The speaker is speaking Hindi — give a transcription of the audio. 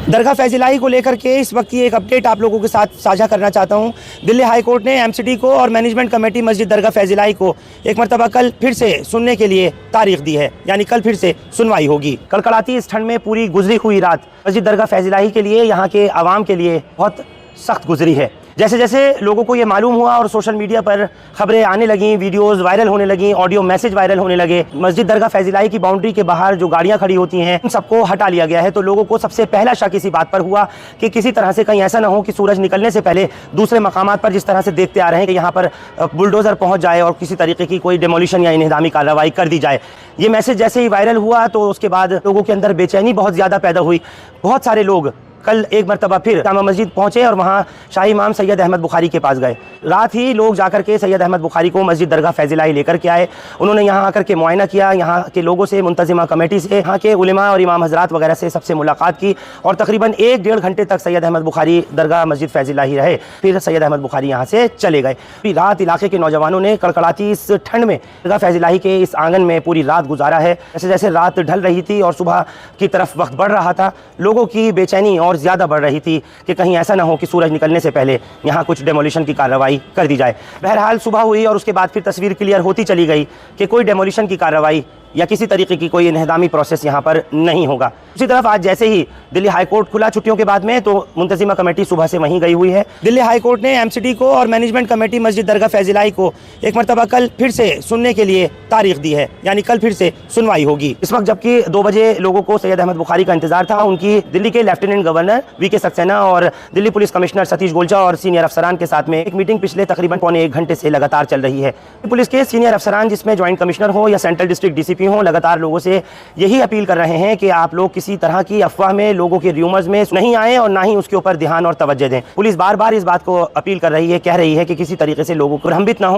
दरगाह फैज़िलाही को लेकर के इस वक्त की एक अपडेट आप लोगों के साथ साझा करना चाहता हूं। दिल्ली हाई कोर्ट ने एमसीडी को और मैनेजमेंट कमेटी मस्जिद दरगाह फैज़िलाही को एक मरतबा कल फिर से सुनने के लिए तारीख दी है, यानी कल फिर से सुनवाई होगी। कड़कड़ाती इस ठंड में पूरी गुजरी हुई रात मस्जिद दरगाह फैज़िलाही के लिए, यहाँ के आवाम के लिए बहुत सख्त गुजरी है। जैसे जैसे लोगों को ये मालूम हुआ और सोशल मीडिया पर खबरें आने लगीं, वीडियोस वायरल होने लगीं, ऑडियो मैसेज वायरल होने लगे, मस्जिद दरगाह फैज़िलाही की बाउंड्री के बाहर जो गाड़ियां खड़ी होती हैं उन सबको हटा लिया गया है। तो लोगों को सबसे पहला शक इसी बात पर हुआ कि किसी तरह से कहीं ऐसा ना हो कि सूरज निकलने से पहले दूसरे मकामात पर जिस तरह से देखते आ रहे हैं कि यहाँ पर बुलडोज़र पहुँच जाए और किसी तरीके की कोई डेमोलिशन या इन्हदामी कार्रवाई कर दी जाए। ये मैसेज जैसे ही वायरल हुआ तो उसके बाद लोगों के अंदर बेचैनी बहुत ज़्यादा पैदा हुई। बहुत सारे लोग कल एक मरतबा फिर जामा मस्जिद पहुँचे और वहाँ शाही इमाम सैयद अहमद बुखारी के पास गए। रात ही लोग जाकर के सैयद अहमद बुखारी को मस्जिद दरगाह फैज़िलाही लेकर के आए। उन्होंने यहाँ आकर के मुआयना किया, यहाँ के लोगों से, मुंतज़िमा कमेटी से, यहाँ के उलेमा और इमाम हज़रात वगैरह से सबसे मुलाकात की और तकरीबन 1-1.5 घंटे तक सैयद अहमद बुखारी दरगाह मस्जिद फैज़िलाही रहे। फिर सैयद अहमद बुखारी यहाँ से चले गए। फिर रात इलाके के नौजवानों ने कड़कड़ाती इस ठंड में दरगाह फैज़िलाही के इस आंगन में पूरी रात गुजारा है। जैसे जैसे रात ढल रही थी और सुबह की तरफ वक्त बढ़ रहा था, लोगों की बेचैनी और ज़्यादा बढ़ रही थी कि कहीं ऐसा ना हो कि सूरज निकलने से पहले यहाँ कुछ डेमोलिशन की कार्रवाई कर दी जाए। बहरहाल सुबह हुई और उसके बाद फिर तस्वीर क्लियर होती चली गई कि कोई डेमोलिशन की कार्रवाई या किसी तरीके की कोई इन्हदामी प्रोसेस यहाँ पर नहीं होगा। उसी तरफ आज जैसे ही दिल्ली हाई कोर्ट खुला छुट्टियों के बाद में, तो मुंतज़िमा कमेटी सुबह से वहीं गई हुई है। दिल्ली हाई कोर्ट ने एमसीडी को और मैनेजमेंट कमेटी मस्जिद दरगाह फैज़िलाही को एक मरतबा कल फिर से सुनने के लिए तारीख दी है, यानी कल फिर से सुनवाई होगी। इस वक्त जबकि 2 बजे लोगों को सैयद अहमद बुखारी का इंतजार था, उनकी दिल्ली के लेफ्टिनेंट गवर्नर वीके सक्सेना और दिल्ली पुलिस कमिश्नर सतीश गोलचा और सीनियर अफसरान के साथ में एक मीटिंग पिछले तकरीबन पौने 1 घंटे से लगातार चल रही है। पुलिस के सीनियर अफसरान, जिसमें ज्वाइंट कमिश्नर हो या सेंट्रल डिस्ट्रिक्ट डीसीपी हो, लगातार लोगों से यही अपील कर रहे हैं कि आप लोग किसी तरह की अफवाह में, लोगों के र्यूमर्स में नहीं आए और ना ही उसके ऊपर ध्यान और तवज्जो दें। पुलिस बार बार इस बात को अपील कर रही है, कह रही है कि किसी तरीके से लोगों को भ्रमित ना हो।